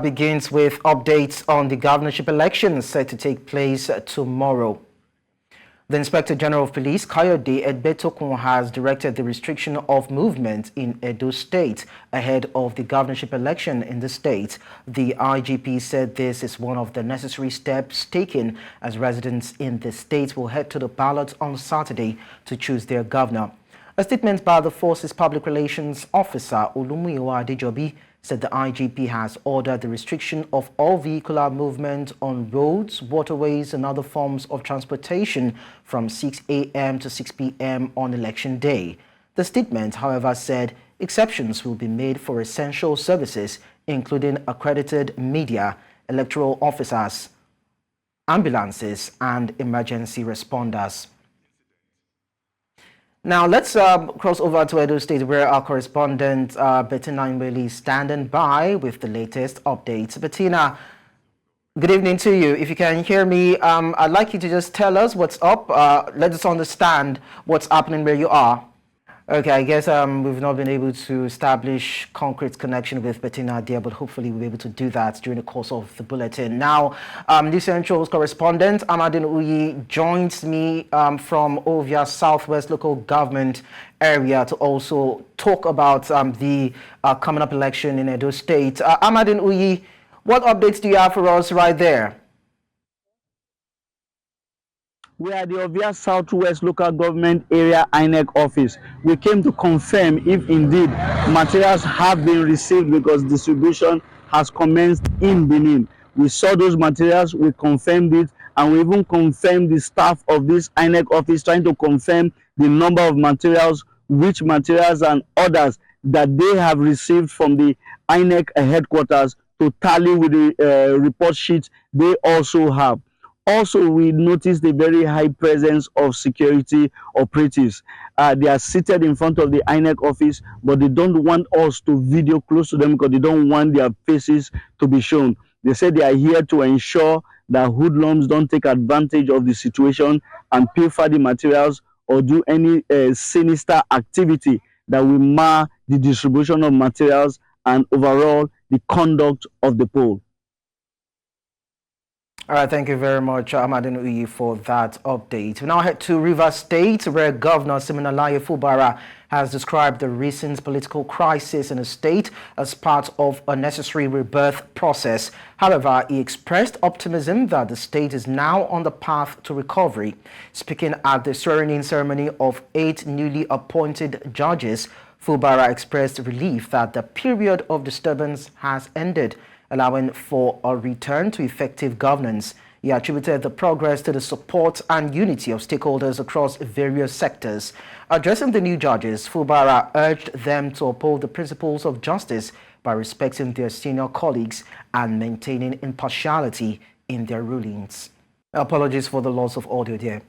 begins with updates on the governorship elections set to take place tomorrow. The Inspector General of Police, Kayode Egbetokun, has directed the restriction of movement in Edo State ahead of the governorship election in the state. The IGP said this is one of the necessary steps taken as residents in the state will head to the ballot on Saturday to choose their governor. A statement by the force's public relations officer, Olumuyiwa Adejobi, said the IGP has ordered the restriction of all vehicular movement on roads, waterways and other forms of transportation from 6 a.m. to 6 p.m. on election day. The statement, however, said exceptions will be made for essential services, including accredited media, electoral officers, ambulances and emergency responders. Now, let's cross over to Edo State, where our correspondent Bettina is standing by with the latest updates. Bettina, good evening to you. If you can hear me, I'd like you to just tell us what's up. Let us understand what's happening where you are. Okay, I guess we've not been able to establish concrete connection with Bettina there, but hopefully we'll be able to do that during the course of the bulletin. Now, News Central's correspondent Amadin Uyi joins me from Ovia Southwest local government area to also talk about the coming up election in Edo State. Amadin Uyi, what updates do you have for us right there? We are the Ovia Southwest Local Government Area INEC office. We came to confirm if indeed materials have been received because distribution has commenced in Benin. We saw those materials, we confirmed it, and we even confirmed the staff of this INEC office trying to confirm the number of materials, which materials and others that they have received from the INEC headquarters to tally with the report sheet they also have. Also, we noticed a very high presence of security operatives. They are seated in front of the INEC office, but they don't want us to video close to them because they don't want their faces to be shown. They said they are here to ensure that hoodlums don't take advantage of the situation and pilfer the materials or do any sinister activity that will mar the distribution of materials and overall the conduct of the poll. All right, thank you very much, Amadin Uyi, for that update. We now head to Rivers State, where Governor Siminalayi Fubara has described the recent political crisis in the state as part of a necessary rebirth process. However, he expressed optimism that the state is now on the path to recovery. Speaking at the swearing-in ceremony of 8 newly appointed judges, Fubara expressed relief that the period of disturbance has ended, allowing for a return to effective governance. He attributed the progress to the support and unity of stakeholders across various sectors. Addressing the new judges, Fubara urged them to uphold the principles of justice by respecting their senior colleagues and maintaining impartiality in their rulings. Apologies for the loss of audio there.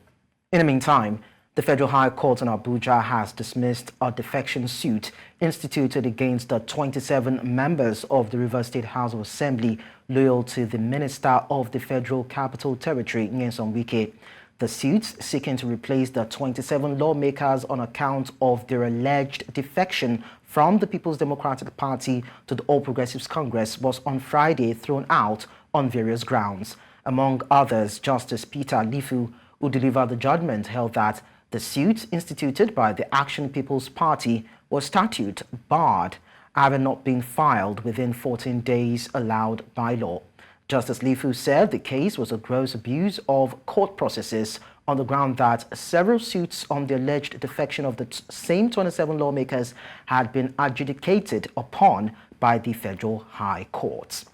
In the meantime, the Federal High Court in Abuja has dismissed a defection suit instituted against the 27 members of the Rivers State House of Assembly loyal to the Minister of the Federal Capital Territory, Nyesom Wike. The suit, seeking to replace the 27 lawmakers on account of their alleged defection from the People's Democratic Party to the All Progressives Congress, was on Friday thrown out on various grounds. Among others, Justice Peter Lifu, who delivered the judgment, held that the suit instituted by the Action People's Party was statute barred, having not been filed within 14 days allowed by law. Justice Lifu said the case was a gross abuse of court processes on the ground that several suits on the alleged defection of the same 27 lawmakers had been adjudicated upon by the Federal High Court.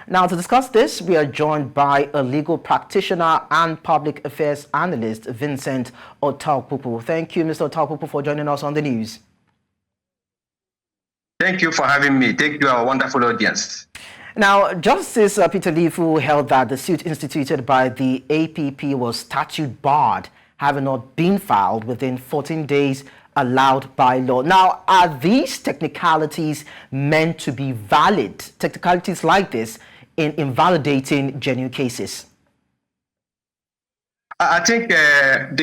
Now, to discuss this, we are joined by a legal practitioner and public affairs analyst, Vincent Otaupupu. Thank you, Mr. Otaupupu, for joining us on the news. Thank you for having me. Thank you, our wonderful audience. Now, Justice Peter Lifu held that the suit instituted by the APP was statute barred, having not been filed within 14 days allowed by law. Now, are these technicalities meant to be valid, technicalities like this, in invalidating genuine cases? I think the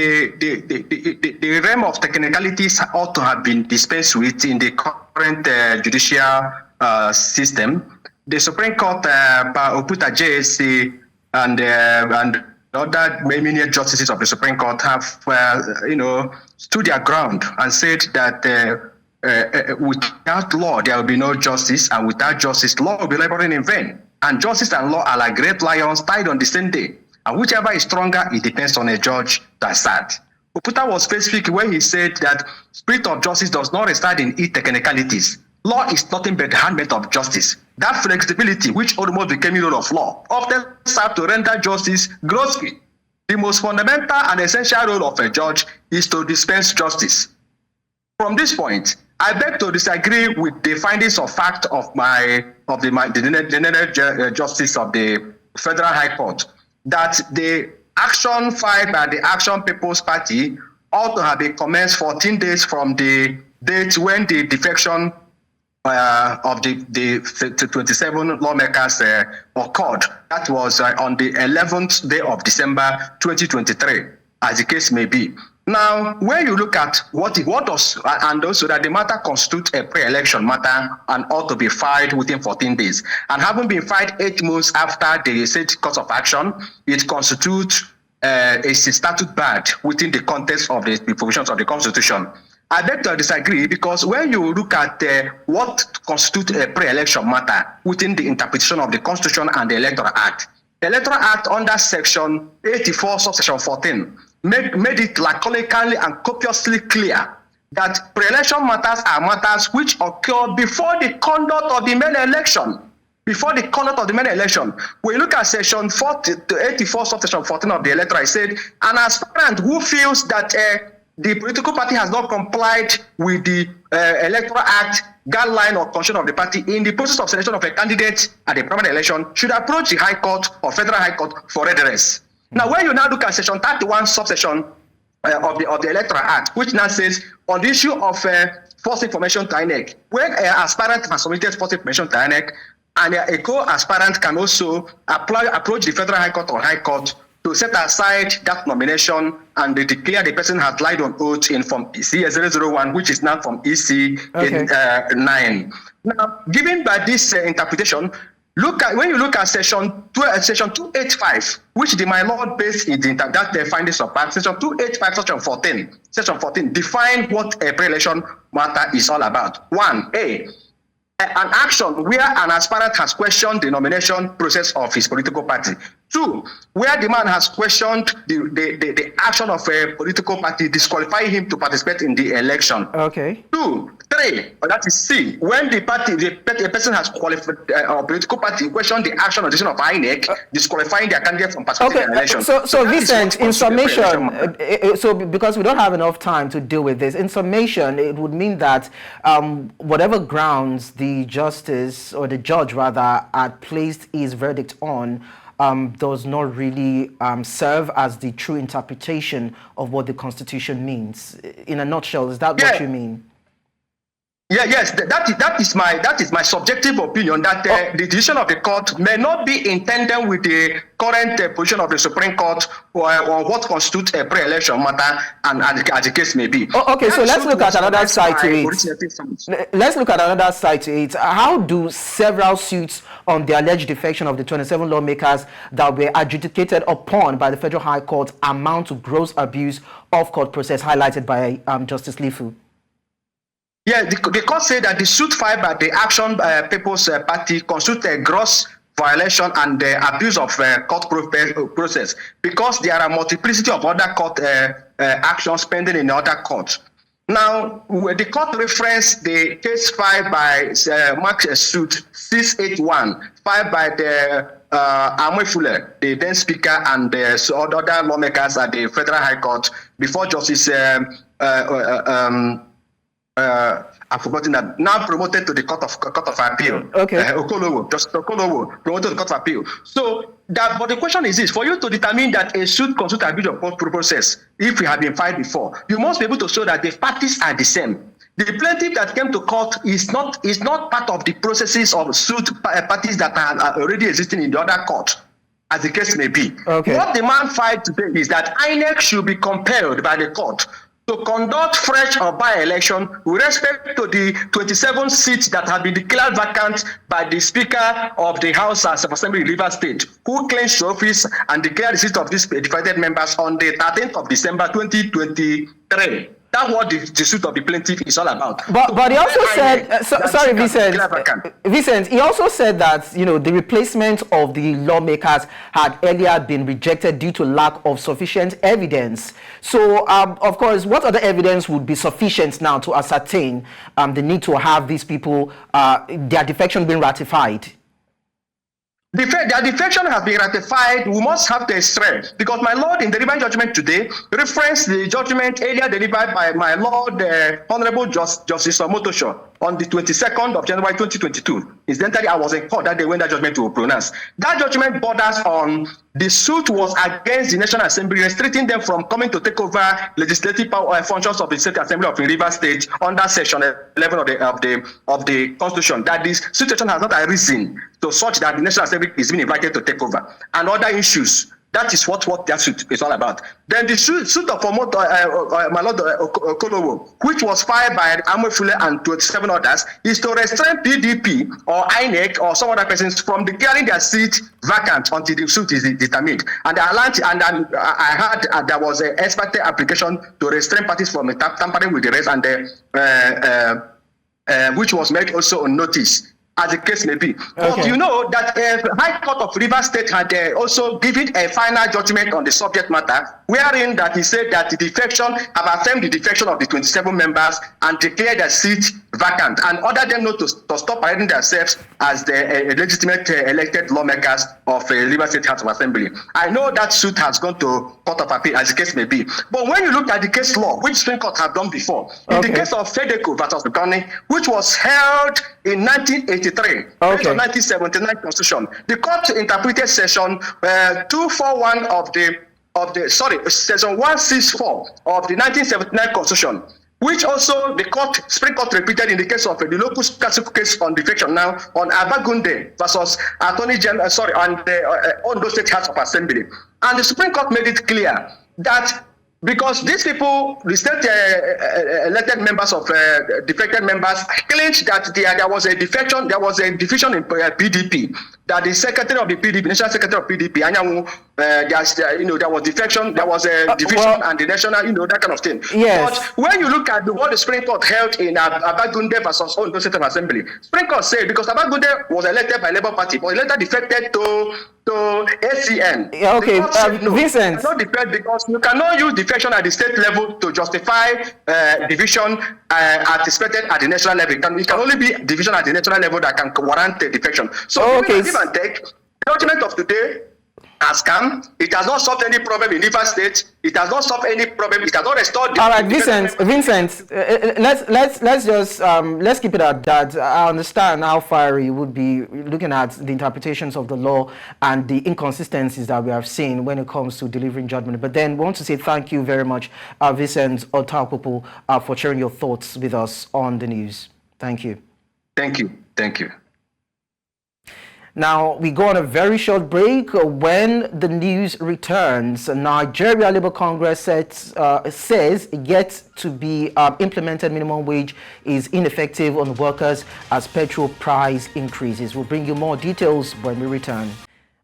realm of technicalities ought to have been dispensed with in the current judicial system. the Supreme Court, Oputa JSC, and other many justices of the Supreme Court have, stood their ground and said that without law, there will be no justice, and without justice, law will be laboring in vain. And justice and law are like great lions tied on the same day. And whichever is stronger, it depends on a judge to decide. Oputa was specific when he said that spirit of justice does not reside in its technicalities. Law is nothing but the handmaid of justice. That flexibility, which almost became a rule of law, often serves to render justice grossly. The most fundamental and essential role of a judge is to dispense justice. From this point, I beg to disagree with the findings of fact of the Justice of the Federal High Court that the action filed by the Action People's Party ought to have been commenced 14 days from the date when the defection of the 27 lawmakers occurred. That was on the 11th day of December 2023, as the case may be. Now, when you look at what does, and also that the matter constitutes a pre-election matter and ought to be filed within 14 days, and having been filed 8 months after the state course of action, it constitutes a statute bad within the context of the provisions of the Constitution. I beg to disagree, because when you look at what constitutes a pre-election matter within the interpretation of the Constitution and the Electoral Act under Section 84, subsection 14, made it laconically and copiously clear that pre-election matters are matters which occur before the conduct of the main election. Before the conduct of the main election. When you look at Section 84, subsection 14 of the Electoral, it said, an aspirant who feels that the political party has not complied with the Electoral Act guideline or constitution of the party in the process of selection of a candidate at the primary election should approach the High Court or Federal High Court for redress. Now, when you now look at Section 31, subsection of the Electoral Act, which now says on the issue of false information to INEC, when an aspirant has submitted false information to INEC, and a co-aspirant can also approach the Federal High Court or High Court to set aside that nomination and declare the person has lied on oath in Form CS001, which is now from EC 9. Now, given by this interpretation, when you look at section 285, which the my lord based in that findings of fact, section 285, section 14 define what a pre-election matter is all about. 1A, an action where an aspirant has questioned the nomination process of his political party. 2, where the man has questioned the action of a political party disqualifying him to participate in the election. Okay. 2, 3, that is C, when the person has qualified a political party questioned the action or decision of INEC disqualifying their candidate from participating in the election. So Vincent, in summation, so because we don't have enough time to deal with this, in summation, it would mean that whatever grounds the justice or the judge rather had placed his verdict on does not really serve as the true interpretation of what the Constitution means. In a nutshell, is that what you mean? Yeah, yes, that is my subjective opinion that the decision of the court may not be in tandem with the current position of the Supreme Court or what constitutes a pre-election matter, and as the case may be. Okay, so let's look at another side to it. Let's look at another side to it. How do several suits on the alleged defection of the 27 lawmakers that were adjudicated upon by the Federal High Court amount to gross abuse of court process highlighted by Justice Lifu? Yeah, the court said that the suit filed by the Action People's Party constitutes a gross violation and abuse of court process because there are a multiplicity of other court actions pending in other courts. Now, the court referenced the case filed by suit 681, filed by the Amwe Fuller, the then speaker, and other lawmakers at the Federal High Court before Justice I've forgotten that, now promoted to the Court of Appeal. Okay. Justice Okolowo promoted to the Court of Appeal. So but the question is this: for you to determine that a suit constitutes abuse of court process, if it had been filed before, you must be able to show that the parties are the same. The plaintiff that came to court is not part of the processes of suit parties that are already existing in the other court, as the case may be. Okay. What the man filed today is that INEC should be compelled by the court to conduct fresh or by-election with respect to the 27 seats that have been declared vacant by the Speaker of the House of Assembly in Rivers State, who clinched office and declared the seat of these defected members on the 13th of December 2023. That's what the suit of the plaintiff is all about. But he also said, sorry, Vincent, he also said that, the replacement of the lawmakers had earlier been rejected due to lack of sufficient evidence. So, of course, what other evidence would be sufficient now to ascertain the need to have these people, their defection being ratified? Their defection has been ratified. We must have the strength, because my Lord, in delivering judgment today, referenced the judgment earlier delivered by my Lord, Honorable Justice Omotosho, on the 22nd of January 2022. Incidentally, I was in court that day when that judgment was pronounced. That judgment borders on the suit was against the National Assembly, restricting them from coming to take over legislative power functions of the State Assembly of Rivers State under Section 11 of the Constitution. That this situation has not arisen to such that the National Assembly is being invited to take over, and other issues. That is what that suit is all about. Then the suit of my Lord Okolowo, which was filed by Amofule and 27 others, is to restrain PDP or INEC or some other persons from declaring their seat vacant until the suit is determined. And I heard there was an expected application to restrain parties from tampering with the rest, and which was made also on notice, as the case may be. Okay. But you know that High Court of Rivers State had also given a final judgment on the subject matter, wherein that he said that the defection have affirmed the defection of the 27 members and declared their seat vacant, and ordered them not to stop parading themselves as the legitimate elected lawmakers of Rivers State House of Assembly. I know that suit has gone to Court of Appeal, as the case may be. But when you look at the case law, which Supreme Court have done before, in the case of Fedeco versus Lekan, which was held in 1983, based on 1979 Constitution, the court interpreted Section 241 Section 164 of the 1979 Constitution, which also the Supreme Court repeated in the case of the local case on defection now on Abagunde versus Attorney General, on the Edo State House of Assembly. And the Supreme Court made it clear that because these people, the state elected members of defected members, claimed that there was a defection, there was a division in PDP, that the secretary of the PDP, national secretary of PDP, Anyanwu, there was defection, there was a division, and the national, that kind of thing. Yes. But when you look at what the Supreme Court held in Abagunde versus Ondo State Assembly, Supreme Court said because Abagunde was elected by Labour Party, but later defected to ACN. Okay, Vincent. Not defect because you cannot use defection at the state level to justify division anticipated at the national level. It can only be division at the national level that can warrant a defection. So, give and take, the judgment of today has come. It has not solved any problem in Rivers State. It has not solved any problem. It has not restored. All right, Vincent. Let's just let's keep it at that. I understand how far you would be looking at the interpretations of the law and the inconsistencies that we have seen when it comes to delivering judgment. But then, we want to say thank you very much, Vincent Otapopo, for sharing your thoughts with us on the news. Thank you. Thank you. Thank you. Now, we go on a very short break. When the news returns, Nigeria Labour Congress says yet to be implemented minimum wage is ineffective on workers as petrol price increases. We'll bring you more details when we return.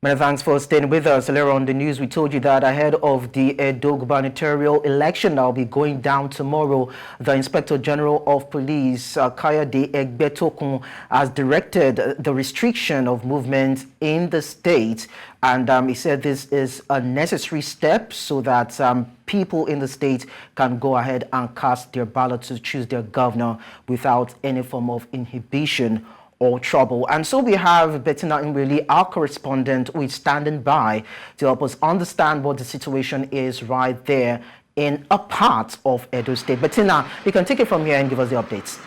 Many thanks for staying with us. Earlier on the news, we told you that ahead of the Edo gubernatorial election that will be going down tomorrow, the Inspector General of Police, Kayode Egbetokun, has directed the restriction of movement in the state. And he said this is a necessary step so that people in the state can go ahead and cast their ballot to choose their governor without any form of inhibition or trouble. And so we have Bettina Imreli, our correspondent, who is standing by to help us understand what the situation is right there in a part of Edo State. Bettina, you can take it from here and give us the updates.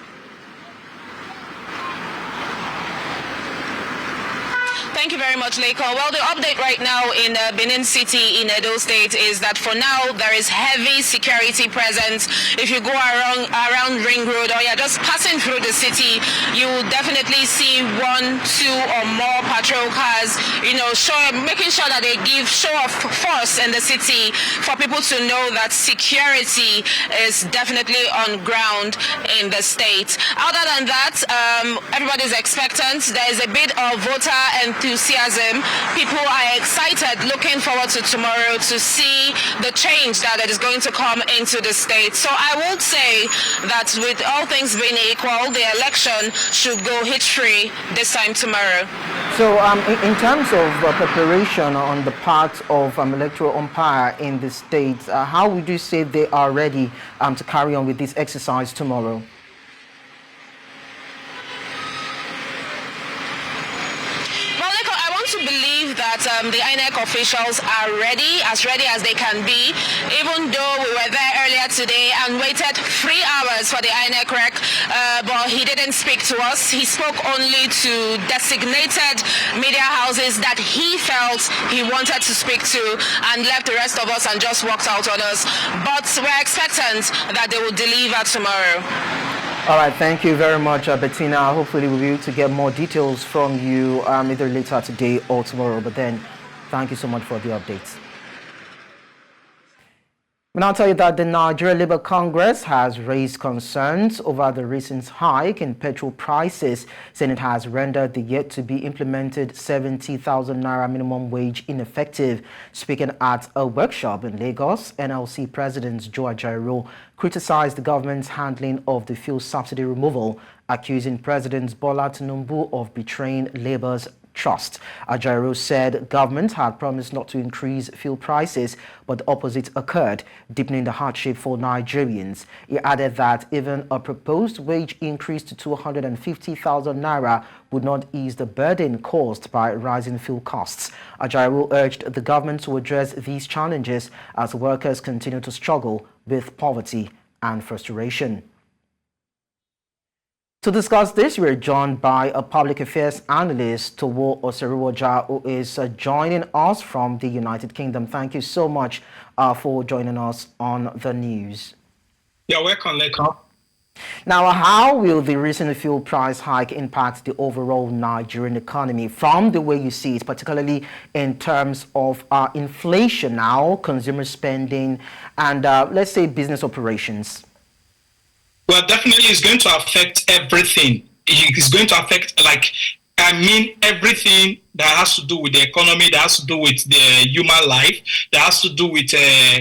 Thank you very much, Lekan. Well, the update right now in Benin City in Edo State is that for now there is heavy security presence. If you go around Ring Road or you're just passing through the city, you will definitely see 1, 2 or more patrol cars, making sure that they give show of force in the city for people to know that security is definitely on ground in the state. Other than that, everybody's expectant. There is a bit of voter enthusiasm. People are excited, looking forward to tomorrow to see the change that is going to come into the state. So I would say that with all things being equal, the election should go hitch-free this time tomorrow. So in terms of preparation on the part of electoral umpire in the state, how would you say they are ready to carry on with this exercise tomorrow? To believe that the INEC officials are ready as they can be, even though we were there earlier today and waited 3 hours for the INEC rec, but he didn't speak to us. He spoke only to designated media houses that he felt he wanted to speak to and left the rest of us and just walked out on us. But we're expectant that they will deliver tomorrow. All right, thank you very much, Bettina. Hopefully we'll be able to get more details from you either later today or tomorrow. But then, thank you so much for the updates. And I'll tell you that the Nigerian Labour Congress has raised concerns over the recent hike in petrol prices, saying it has rendered the yet-to-be-implemented 70,000 naira minimum wage ineffective. Speaking at a workshop in Lagos, NLC President Joe Ajaero criticized the government's handling of the fuel subsidy removal, accusing President Bola Tinubu of betraying Labour's trust. Ajaero said government had promised not to increase fuel prices, but the opposite occurred, deepening the hardship for Nigerians. He added that even a proposed wage increase to 250,000 naira would not ease the burden caused by rising fuel costs. Ajaero urged the government to address these challenges as workers continue to struggle with poverty and frustration. To discuss this, we're joined by a public affairs analyst, Towo Oseruoja, who is joining us from the United Kingdom. Thank you so much for joining us on the news. You're welcome, Lekan. Now, how will the recent fuel price hike impact the overall Nigerian economy from the way you see it, particularly in terms of inflation now, consumer spending, and let's say business operations? Well, definitely it's going to affect everything. It's going to affect, everything that has to do with the economy, that has to do with the human life, that has to do with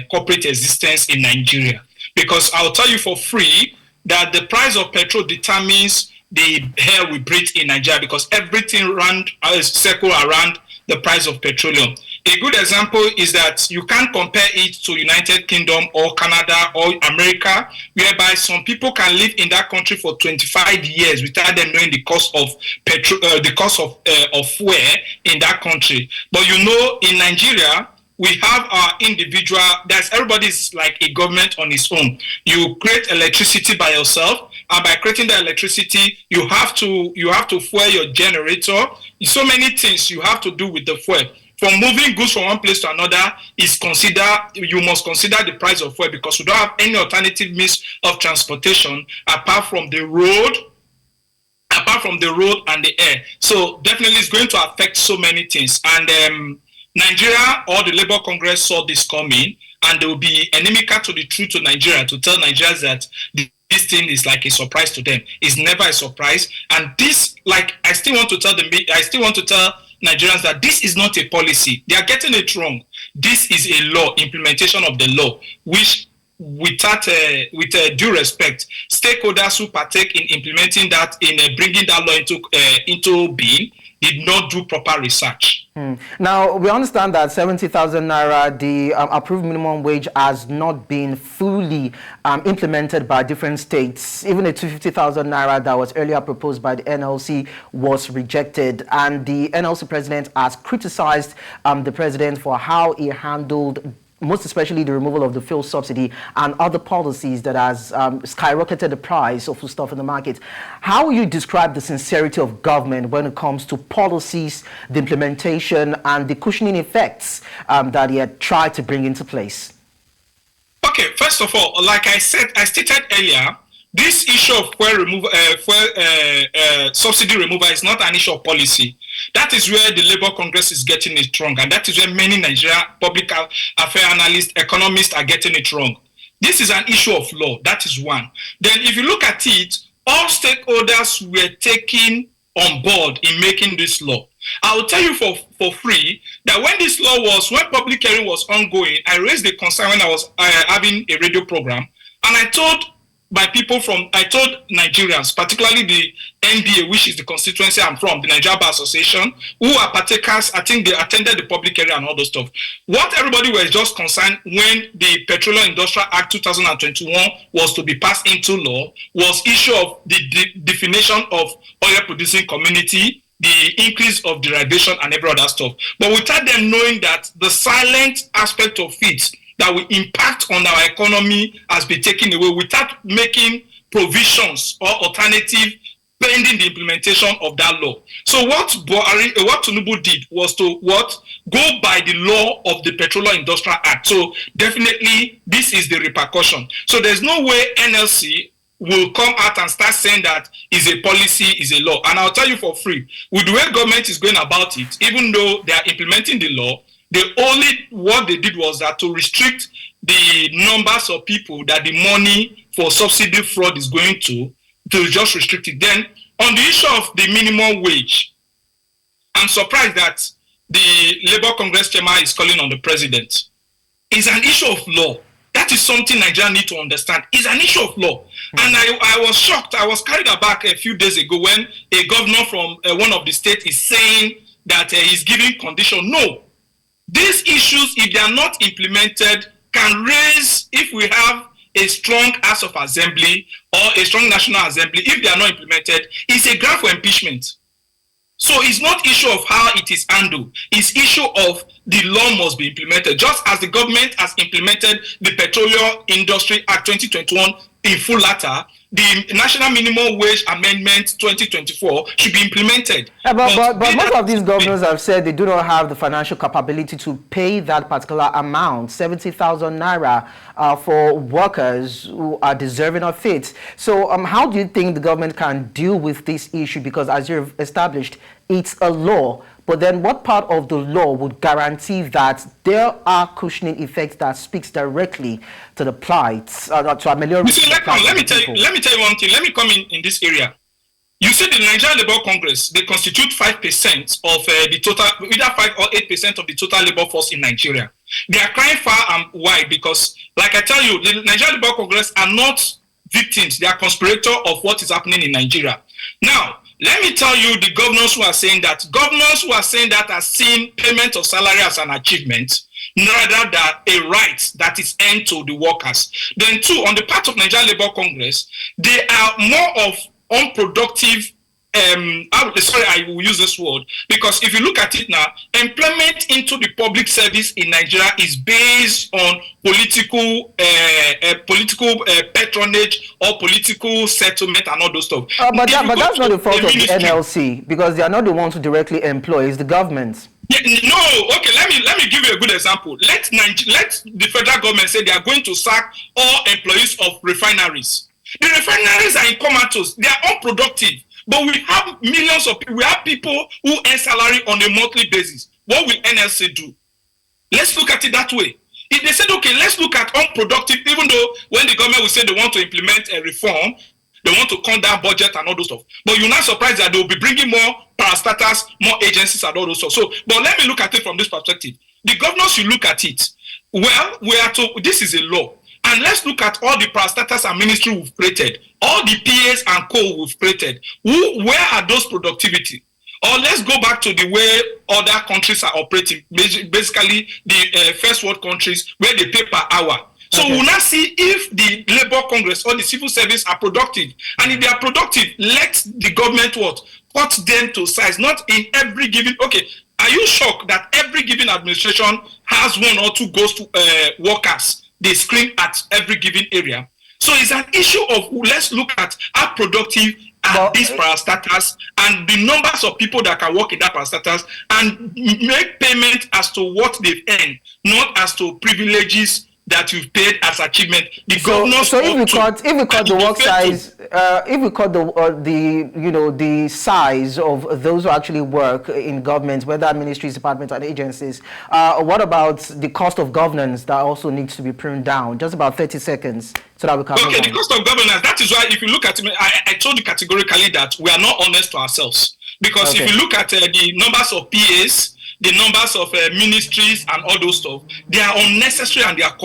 corporate existence in Nigeria. Because I'll tell you for free that the price of petrol determines the air we breathe in Nigeria, because everything circle around the price of petroleum. A good example is that you can't compare it to United Kingdom or Canada or America, whereby some people can live in that country for 25 years without them knowing the cost of petrol, the cost of fuel in that country. But in Nigeria, we have our individual. Everybody's like a government on its own. You create electricity by yourself, and by creating the electricity, you have to fuel your generator. So many things you have to do with the fuel. From moving goods from one place to another you must consider the price of fuel, because we don't have any alternative means of transportation apart from the road and the air. So definitely it's going to affect so many things. And Nigeria or the Labour Congress saw this coming, and they will be inimical to the truth to Nigeria to tell Nigerians that this thing is like a surprise to them. It's never a surprise. And this, I still want to tell Nigerians that this is not a policy. They are getting it wrong. This is a law, implementation of the law, which with due respect, stakeholders who partake in implementing that, in bringing that law into being, did not do proper research. Now, we understand that 70,000 naira, the approved minimum wage, has not been fully implemented by different states. Even the 250,000 naira that was earlier proposed by the NLC was rejected. And the NLC president has criticized the president for how he handled most especially the removal of the fuel subsidy and other policies that has skyrocketed the price of stuff in the market. How will you describe the sincerity of government when it comes to policies, the implementation, and the cushioning effects that he had tried to bring into place? Okay, first of all, like I stated earlier, this issue of subsidy removal is not an issue of policy. That is where the Labour Congress is getting it wrong, and that is where many Nigerian public affairs analysts, economists are getting it wrong. This is an issue of law. That is one. Then if you look at it, all stakeholders were taken on board in making this law. I will tell you for free that when this law when public hearing was ongoing, I raised the concern when I was having a radio program, and I told Nigerians, particularly the NBA, which is the constituency I'm from, the Nigeria Bar Association, who are partakers. I think they attended the public hearing and all those stuff. What everybody was just concerned when the Petroleum Industrial Act 2021 was to be passed into law was issue of the definition of oil-producing community, the increase of derivation and every other stuff. But without them knowing that the silent aspect of it that will impact on our economy has been taken away without making provisions or alternative pending the implementation of that law. So what Tinubu did was to go by the law of the Petroleum Industrial Act. So definitely this is the repercussion. So there's no way NLC will come out and start saying that is a policy, is a law. And I'll tell you for free, with the way government is going about it, even though they are implementing the law, what they did was that to restrict the numbers of people that the money for subsidy fraud is going to just restrict it. Then on the issue of the minimum wage, I'm surprised that the Labour Congress chairman is calling on the president. It's an issue of law. That is something Nigeria need to understand. It's an issue of law. And I was shocked. I was carried aback a few days ago when a governor from one of the states is saying that he's giving condition. No. These issues, if they are not implemented, can raise, if we have a strong House of Assembly or a strong National Assembly, if they are not implemented, it's a ground for impeachment. So it's not issue of how it is handled. It's issue of the law must be implemented. Just as the government has implemented the Petroleum Industry Act 2021 in full latter, the National Minimum Wage Amendment 2024 should be implemented. But most of these governors have said they do not have the financial capability to pay that particular amount, 70,000 naira, for workers who are deserving of it. So how do you think the government can deal with this issue? Because as you've established, it's a law. But then what part of the law would guarantee that there are cushioning effects that speaks directly to the plight, to ameliorate the plight? Let me tell you one thing. Let me come in this area. You see, the Nigerian Labour Congress, they constitute 5% of the total, either 5 or 8% of the total labor force in Nigeria. They are crying far and wide because, like I tell you, the Nigerian Labour Congress are not victims. They are conspirators of what is happening in Nigeria. Now, let me tell you the governors who are saying that. Governors who are saying that are seeing payment of salary as an achievement, rather than a right that is earned to the workers. Then two, on the part of Nigerian Labour Congress, they are more of unproductive, I will use this word, because if you look at it now, employment into the public service in Nigeria is based on political patronage or political settlement and all those stuff. But that's not the fault of the NLC, because they are not the ones who directly employ, it's the government. Yeah, no, okay, let me give you a good example. Let the federal government say they are going to sack all employees of refineries. The refineries are in comatose, they are unproductive. But we have millions of people, we have people who earn salary on a monthly basis. What will NLC do? Let's look at it that way. If they said, okay, let's look at unproductive, even though when the government will say they want to implement a reform, they want to cut down budget and all those stuff. But you're not surprised that they'll be bringing more parastatals, more agencies and all those stuff. So, but let me look at it from this perspective. The governors should look at it. Well, this is a law. And let's look at all the parastatals and ministry we've created, all the PAs and co we've created. Where are those productivity? Or let's go back to the way other countries are operating, basically the first world countries where they pay per hour. So we'll now see if the Labour Congress or the civil service are productive. And if they are productive, let the government cut them to size, not in every given. Okay, Are you shocked that every given administration has 1 or 2 ghost workers they screen at every given area? So it's an issue of let's look at how productive are these parastatals and the numbers of people that can work in that parastatals and make payment as to what they've earned, not as to privileges that you've paid as achievement. The governors. So if we cut the work size, if we cut the size of those who actually work in government, whether ministries, departments, and agencies, what about the cost of governance that also needs to be pruned down? Just about 30 seconds so that we can. Okay, the cost of governance. That is why if you look at me, I told you categorically that we are not honest to ourselves, because if you look at the numbers of PAs, the numbers of ministries and all those stuff, they are unnecessary and they are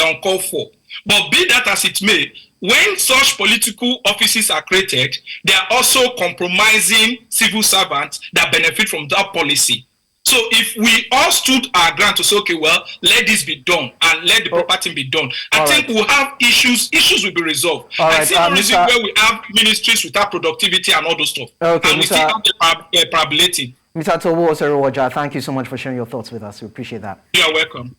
uncalled for. But be that as it may, when such political offices are created, they are also compromising civil servants that benefit from that policy. So if we all stood our ground to say, okay, well, let this be done and let the proper thing be done, I think we'll have issues will be resolved. I see no reason where we have ministries without productivity and all those stuff. Okay, and we still have the probability. Mr. Towo Oserowaja, thank you so much for sharing your thoughts with us. We appreciate that. You're welcome.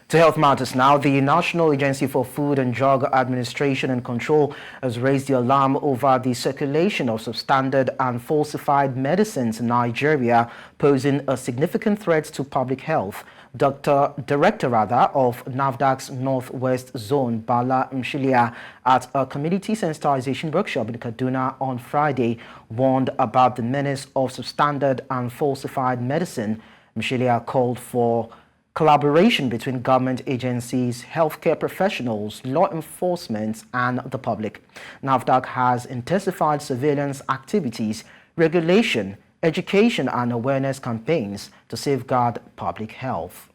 To health matters now, the National Agency for Food and Drug Administration and Control has raised the alarm over the circulation of substandard and falsified medicines in Nigeria, posing a significant threat to public health. Director of NAFDAC's Northwest Zone, Bala Mshilia, at a community sensitization workshop in Kaduna on Friday, warned about the menace of substandard and falsified medicine. Mshilia called for collaboration between government agencies, healthcare professionals, law enforcement, and the public. NAFDAC has intensified surveillance activities, regulation, education, and awareness campaigns to safeguard public health.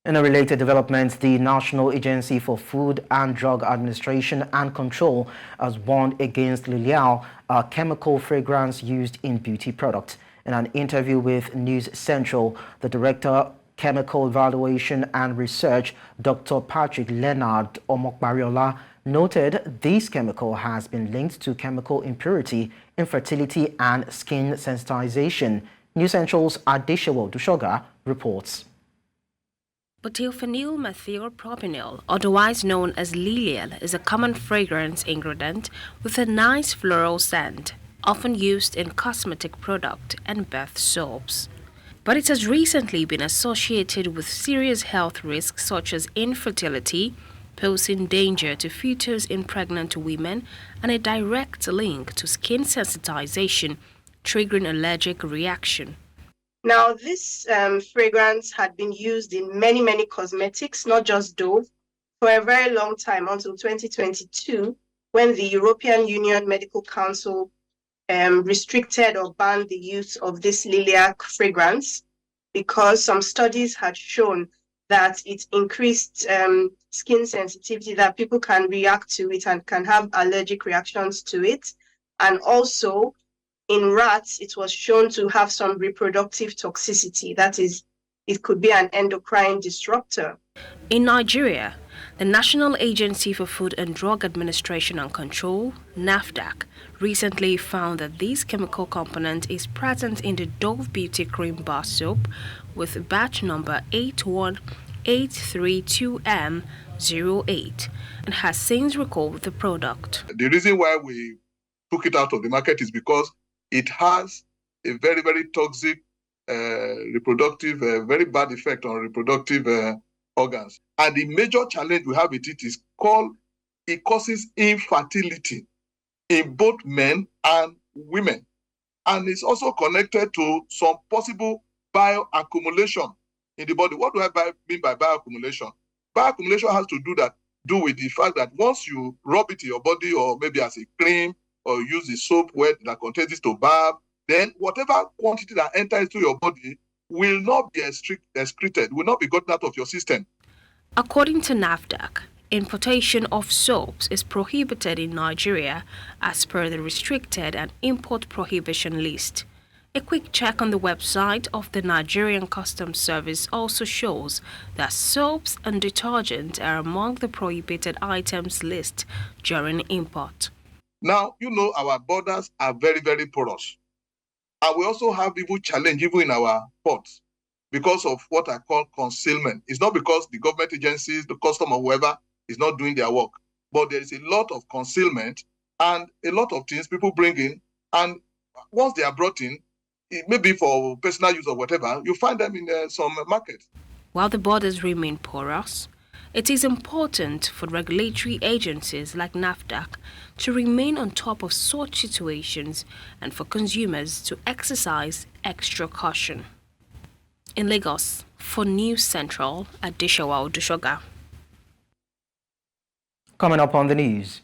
In a related development, the National Agency for Food and Drug Administration and Control has warned against Lilial, a chemical fragrance used in beauty products. In an interview with News Central, the Director, Chemical Evaluation and Research, Dr. Patrick Leonard Omokbariola, noted this chemical has been linked to chemical impurity, infertility, and skin sensitization. News Central's Adeshewo Dushoga reports. Butylphenyl methylpropanyl, otherwise known as Lilial, is a common fragrance ingredient with a nice floral scent, often used in cosmetic product and bath soaps. But it has recently been associated with serious health risks such as infertility, posing danger to fetus in pregnant women, and a direct link to skin sensitization, triggering allergic reaction. Now, this fragrance had been used in many cosmetics, not just Dove, for a very long time, until 2022, when the European Union Medical Council restricted or banned the use of this lilac fragrance because some studies had shown that it increased skin sensitivity, that people can react to it and can have allergic reactions to it. And also in rats, it was shown to have some reproductive toxicity. That is, it could be an endocrine disruptor. In Nigeria, the National Agency for Food and Drug Administration and Control, NAFDAC, recently found that this chemical component is present in the Dove Beauty Cream Bar Soap with batch number 81832M08 and has since recalled the product. The reason why we took it out of the market is because it has a very toxic reproductive, very bad effect on reproductive organs. And the major challenge we have with it is it causes infertility in both men and women. And it's also connected to some possible bioaccumulation in the body. What do I mean by bioaccumulation? Bioaccumulation has to do with the fact that once you rub it in your body, or maybe as a cream, or use the soap that contains this to bath, then whatever quantity that enters into your body will not be excreted, will not be gotten out of your system. According to NAFDAC, importation of soaps is prohibited in Nigeria as per the restricted and import prohibition list. A quick check on the website of the Nigerian Customs Service also shows that soaps and detergents are among the prohibited items list during import. Now, our borders are very porous. And we also have even challenge even in our ports because of what I call concealment. It's not because the government agencies, the customer, whoever is not doing their work, but there is a lot of concealment and a lot of things people bring in. And once they are brought in, it may be for personal use or whatever, you find them in some markets. While the borders remain porous, it is important for regulatory agencies like NAFDAC to remain on top of such situations and for consumers to exercise extra caution. In Lagos, for News Central, Adeshawa Odushoga. Coming up on the news.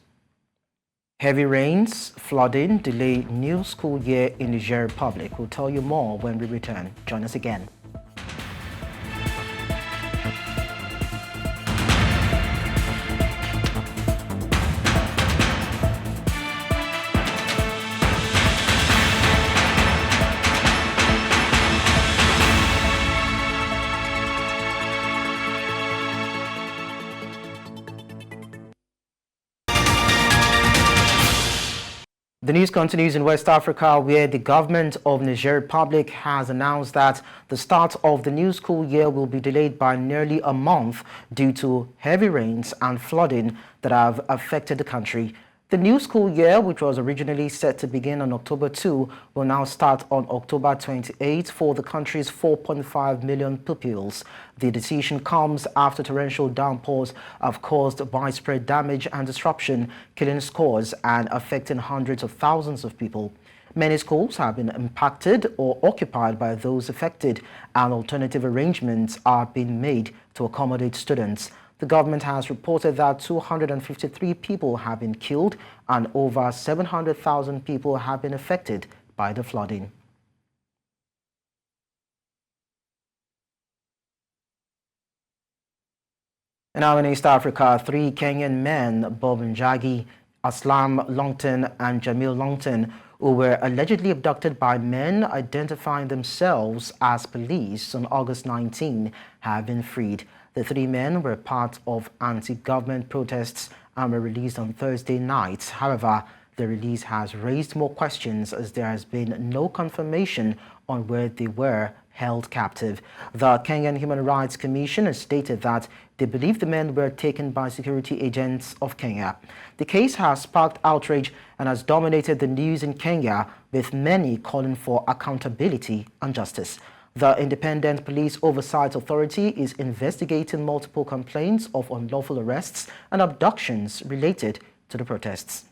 Heavy rains, flooding, delay new school year in Niger Republic. We'll tell you more when we return. Join us again. The news continues in West Africa, where the government of Niger Republic has announced that the start of the new school year will be delayed by nearly a month due to heavy rains and flooding that have affected the country. The new school year, which was originally set to begin on October 2, will now start on October 28 for the country's 4.5 million pupils. The decision comes after torrential downpours have caused widespread damage and disruption, killing scores and affecting hundreds of thousands of people. Many schools have been impacted or occupied by those affected, and alternative arrangements are being made to accommodate students. The government has reported that 253 people have been killed and over 700,000 people have been affected by the flooding. And now in East Africa, 3 Kenyan men, Bob Njagi, Aslam Longton and Jamil Longton, who were allegedly abducted by men identifying themselves as police on August 19, have been freed. The 3 men were part of anti-government protests and were released on Thursday night. However, the release has raised more questions as there has been no confirmation on where they were held captive. The Kenyan Human Rights Commission has stated that they believe the men were taken by security agents of Kenya. The case has sparked outrage and has dominated the news in Kenya, with many calling for accountability and justice. The Independent Police Oversight Authority is investigating multiple complaints of unlawful arrests and abductions related to the protests.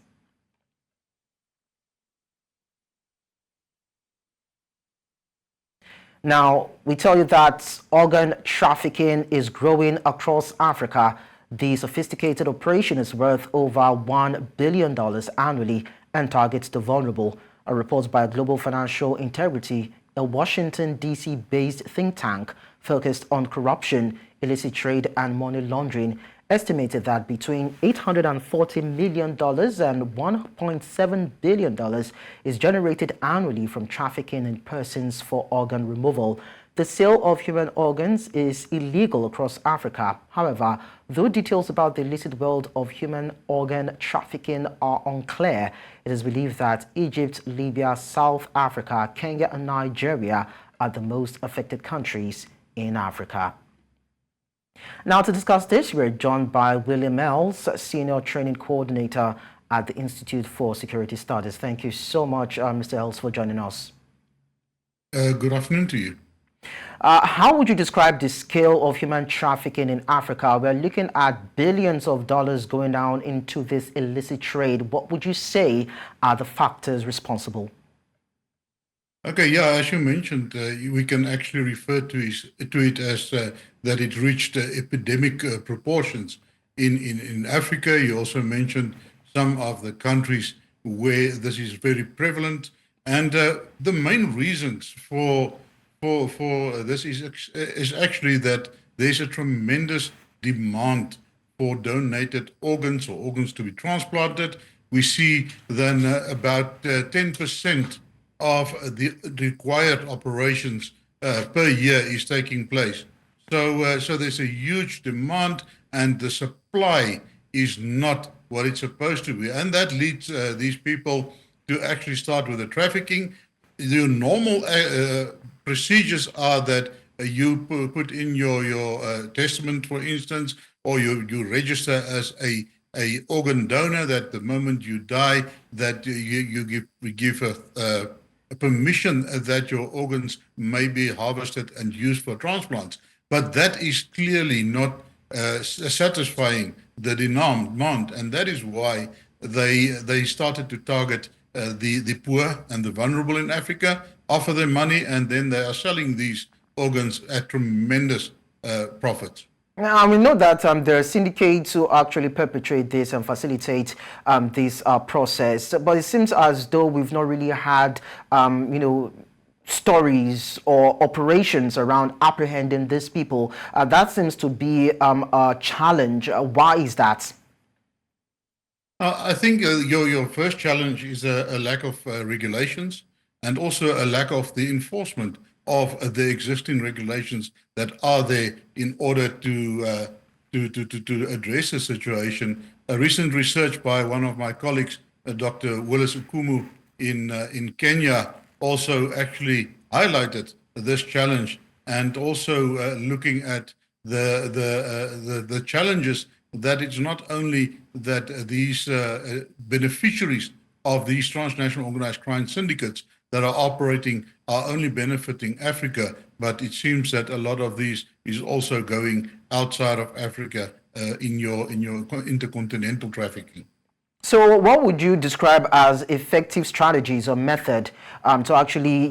Now, we tell you that organ trafficking is growing across Africa. The sophisticated operation is worth over $1 billion annually and targets the vulnerable. A report by Global Financial Integrity, a Washington, D.C.-based think tank focused on corruption, illicit trade, and money laundering, estimated that between $840 million and $1.7 billion is generated annually from trafficking in persons for organ removal. The sale of human organs is illegal across Africa. However, though details about the illicit world of human organ trafficking are unclear, it is believed that Egypt, Libya, South Africa, Kenya, and Nigeria are the most affected countries in Africa. Now, to discuss this, we're joined by William Mells, Senior Training Coordinator at the Institute for Security Studies. Thank you so much, Mr. Mells, for joining us. Good afternoon to you. How would you describe the scale of human trafficking in Africa? We're looking at billions of dollars going down into this illicit trade. What would you say are the factors responsible? Okay, yeah, as you mentioned, we can actually refer to it as that it reached epidemic proportions in Africa. You also mentioned some of the countries where this is very prevalent, and the main reasons for this is actually that there's a tremendous demand for donated organs or organs to be transplanted. We see then about 10% of the required operations per year is taking place. So there's a huge demand, and the supply is not what it's supposed to be, and that leads these people to actually start with the trafficking. the normal procedures are that you put in your testament, for instance, or you register as a organ donor, that the moment you die, that you give a permission that your organs may be harvested and used for transplants. But that is clearly not satisfying the demand, and that is why they started to target the poor and the vulnerable in Africa, offer them money, and then they are selling these organs at tremendous profits. Now, we know that there are syndicates who actually perpetrate this and facilitate this process, but it seems as though we've not really had, stories or operations around apprehending these people. That seems to be a challenge. Why is that? I think your first challenge is a lack of regulations, and also a lack of the enforcement of the existing regulations that are there in order to address the situation. A recent research by one of my colleagues, Dr. Willis Ukumu in Kenya, also actually highlighted this challenge, and also looking at the challenges that it's not only that these beneficiaries of these transnational organized crime syndicates that are operating are only benefiting Africa, but it seems that a lot of these is also going outside of Africa in your intercontinental trafficking. So what would you describe as effective strategies or method to actually,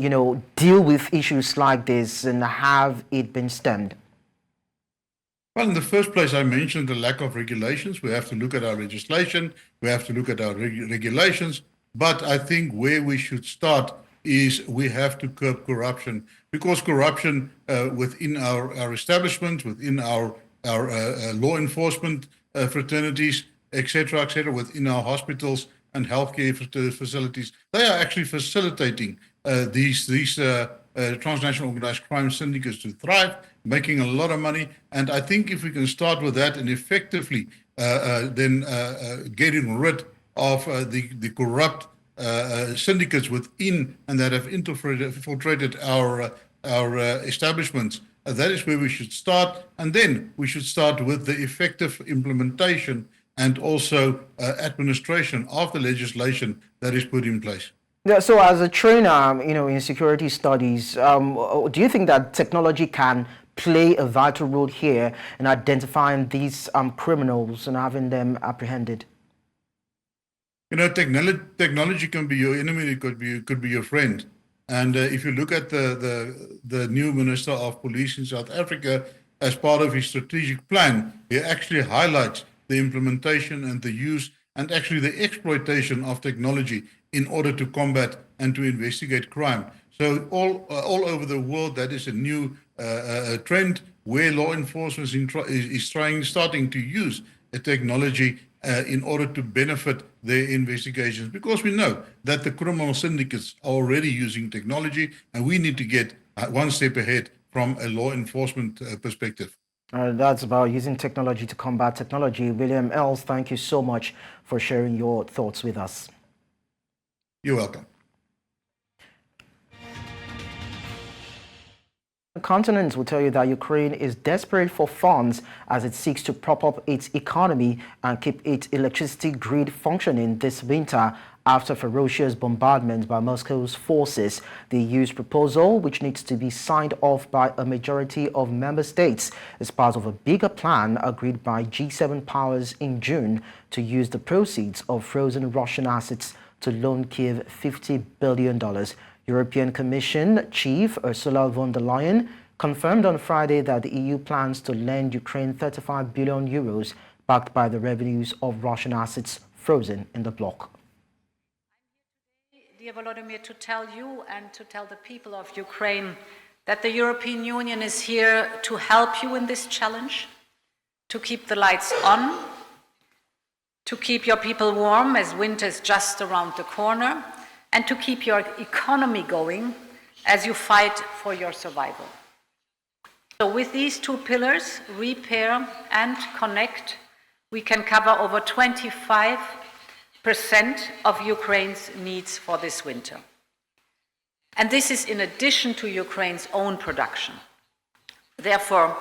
deal with issues like this, and have it been stemmed? Well, in the first place, I mentioned the lack of regulations. We have to look at our legislation. We have to look at our regulations. But I think where we should start is we have to curb corruption, because corruption within our establishments, within our law enforcement fraternities, etc., within our hospitals and healthcare facilities, they are actually facilitating these transnational organized crime syndicates to thrive, making a lot of money. And I think if we can start with that and effectively then getting rid of the corrupt syndicates within and that have infiltrated our establishments, that is where we should start. And then we should start with the effective implementation and also administration of the legislation that is put in place. Yeah, so as a trainer, in security studies, do you think that technology can play a vital role here in identifying these criminals and having them apprehended? Technology can be your enemy, it could be your friend. And if you look at the new Minister of Police in South Africa, as part of his strategic plan, he actually highlights the implementation and the use and actually the exploitation of technology in order to combat and to investigate crime. So all over the world, that is a new trend where law enforcement is starting to use a technology in order to benefit their investigations, because we know that the criminal syndicates are already using technology, and we need to get one step ahead from a law enforcement perspective. That's about using technology to combat technology. William Mells, thank you so much for sharing your thoughts with us. You're welcome. The continent will tell you that Ukraine is desperate for funds as it seeks to prop up its economy and keep its electricity grid functioning this winter after ferocious bombardment by Moscow's forces. The EU's proposal, which needs to be signed off by a majority of member states, is part of a bigger plan agreed by G7 powers in June to use the proceeds of frozen Russian assets to loan Kyiv $50 billion. European Commission Chief Ursula von der Leyen confirmed on Friday that the EU plans to lend Ukraine 35 billion euros backed by the revenues of Russian assets frozen in the bloc. Dear Volodymyr, to tell you and to tell the people of Ukraine that the European Union is here to help you in this challenge, to keep the lights on, to keep your people warm as winter is just around the corner, and to keep your economy going as you fight for your survival. So with these two pillars, repair and connect, we can cover over 25% of Ukraine's needs for this winter. And this is in addition to Ukraine's own production. Therefore,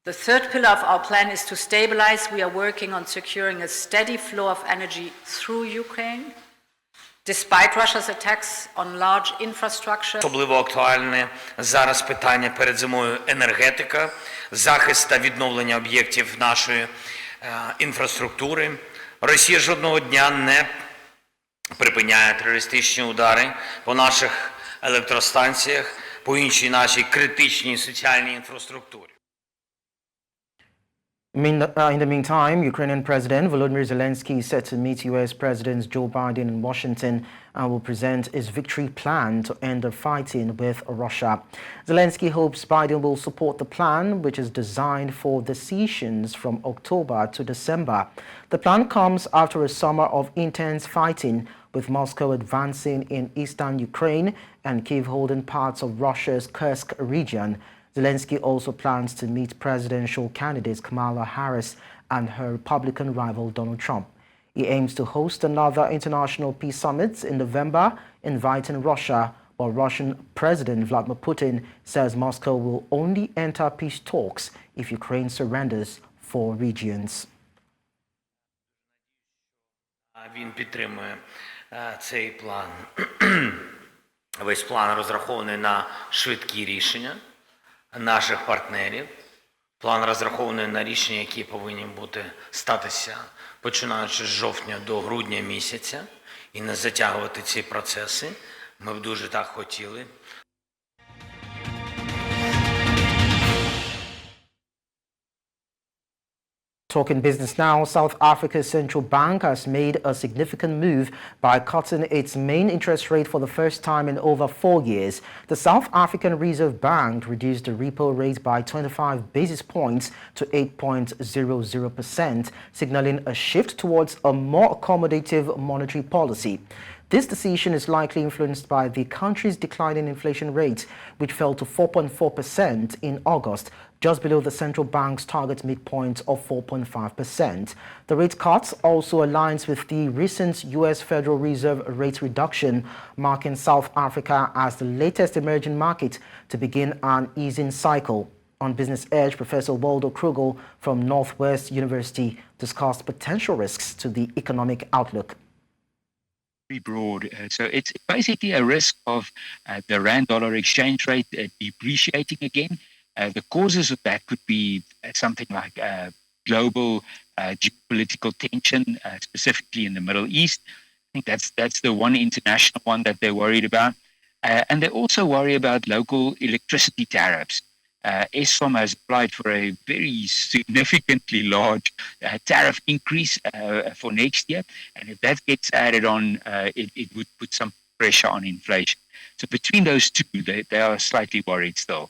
the third pillar of our plan is to stabilize. We are working on securing a steady flow of energy through Ukraine, despite Russia's attacks on large infrastructure. Особливо актуальне зараз питання перед зимою енергетика, захист та відновлення об'єктів нашої інфраструктури. Росія жодного дня не припиняє терористичні удари по наших електростанціях, по іншій нашій критичній соціальній інфраструктурі. In the meantime, Ukrainian President Volodymyr Zelensky is set to meet U.S. Presidents Joe Biden in Washington and will present his victory plan to end the fighting with Russia. Zelensky hopes Biden will support the plan, which is designed for decisions from October to December. The plan comes after a summer of intense fighting, with Moscow advancing in eastern Ukraine and Kyiv holding parts of Russia's Kursk region. Zelensky also plans to meet presidential candidates Kamala Harris and her Republican rival Donald Trump. He aims to host another international peace summit in November, inviting Russia, while Russian President Vladimir Putin says Moscow will only enter peace talks if Ukraine surrenders 4 regions. Він підтримує цей план. Весь план розрахований на швидкі рішення наших партнерів. План розрахований на рішення, які повинні статися починаючи з жовтня до грудня місяця і не затягувати ці процеси. Ми б дуже так хотіли. Talking business now, South Africa's central bank has made a significant move by cutting its main interest rate for the first time in over 4 years. The South African Reserve Bank reduced the repo rate by 25 basis points to 8.00%, signaling a shift towards a more accommodative monetary policy. This decision is likely influenced by the country's declining inflation rate, which fell to 4.4% in August, just below the central bank's target midpoint of 4.5%. The rate cut also aligns with the recent U.S. Federal Reserve rate reduction, marking South Africa as the latest emerging market to begin an easing cycle. On Business Edge, Professor Waldo Krugel from Northwest University discussed potential risks to the economic outlook. Broad. So it's basically a risk of the rand-dollar exchange rate depreciating again. The causes of that could be something like global geopolitical tension, specifically in the Middle East. I think that's the one international one that they're worried about. And they also worry about local electricity tariffs. Eskom has applied for a very significantly large tariff increase for next year. And if that gets added on, it would put some pressure on inflation. So between those two, they are slightly worried still.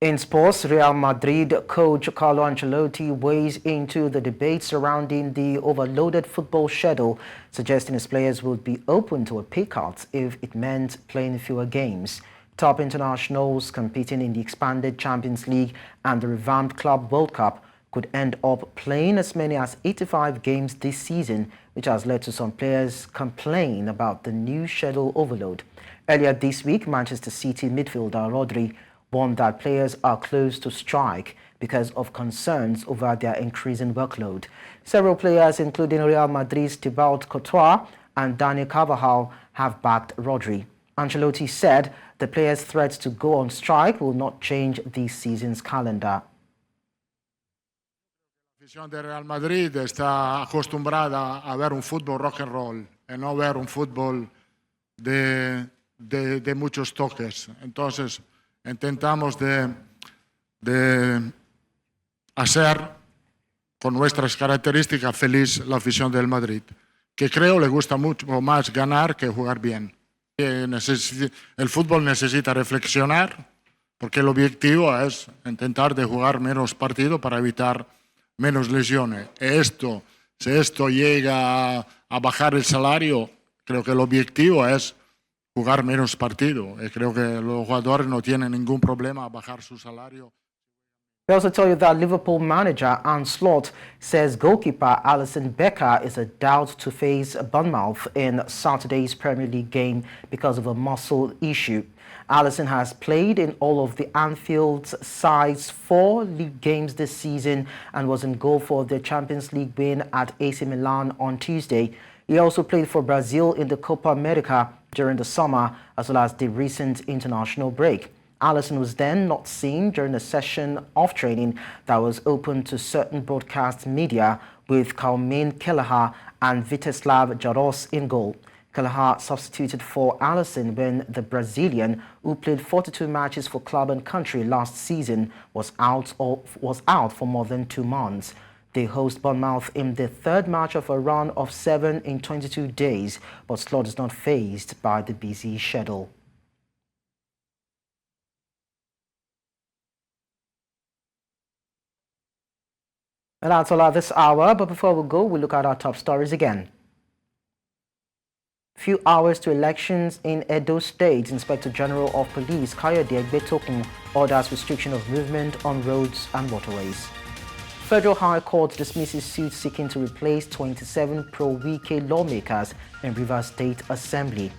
In sports, Real Madrid coach Carlo Ancelotti weighs into the debate surrounding the overloaded football schedule, suggesting his players would be open to a pay cut if it meant playing fewer games. Top internationals competing in the expanded Champions League and the revamped Club World Cup could end up playing as many as 85 games this season, which has led to some players complain about the new schedule overload. Earlier this week, Manchester City midfielder Rodri warned that players are close to strike because of concerns over their increasing workload. Several players, including Real Madrid's Thibaut Courtois and Dani Carvajal, have backed Rodri. Ancelotti said the players' threat to go on strike will not change this season's calendar. La afición de Real Madrid está acostumbrada a ver un fútbol rock and roll y no ver un fútbol de muchos toques. Entonces, intentamos de hacer con nuestras características feliz la afición del Madrid, que creo le gusta mucho más ganar que jugar bien. El fútbol necesita reflexionar porque el objetivo es intentar de jugar menos partidos para evitar menos lesiones. Si esto llega a bajar el salario, creo que el objetivo es jugar menos partido. Creo que los jugadores no tienen ningún problema a bajar su salario. We also tell you that Liverpool manager Anne Slot says goalkeeper Alisson Becker is a doubt to face Bournemouth in Saturday's Premier League game because of a muscle issue. Alisson has played in all of the Anfield's side's 4 league games this season and was in goal for the Champions League win at AC Milan on Tuesday. He also played for Brazil in the Copa America during the summer as well as the recent international break. Alisson was then not seen during a session of training that was open to certain broadcast media with Kaumin Kelleher and Viteslav Jaros in goal. Kelleher substituted for Alisson when the Brazilian, who played 42 matches for club and country last season, was out for more than 2 months. They host Bournemouth in the 3rd match of a run of 7 in 22 days, but Slot is not fazed by the busy schedule. And that's all at this hour, but before we go, we look at our top stories again. Few hours to elections in Edo State, Inspector General of Police Kayode Egbetokun orders restriction of movement on roads and waterways. Federal High Court dismisses suit seeking to replace 27 pro-Wike lawmakers in Rivers State Assembly.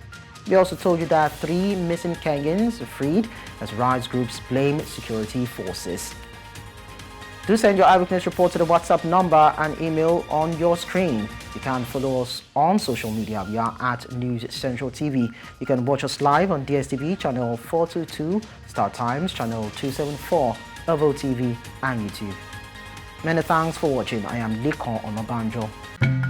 We also told you that 3 missing Kenyans are freed as rights groups blame security forces. Do send your eyewitness report to the WhatsApp number and email on your screen. You can follow us on social media. We are at News Central TV. You can watch us live on DSTV channel 422, Star Times channel 274, Evo TV and YouTube. Many thanks for watching. I am Lekan Onabanjo.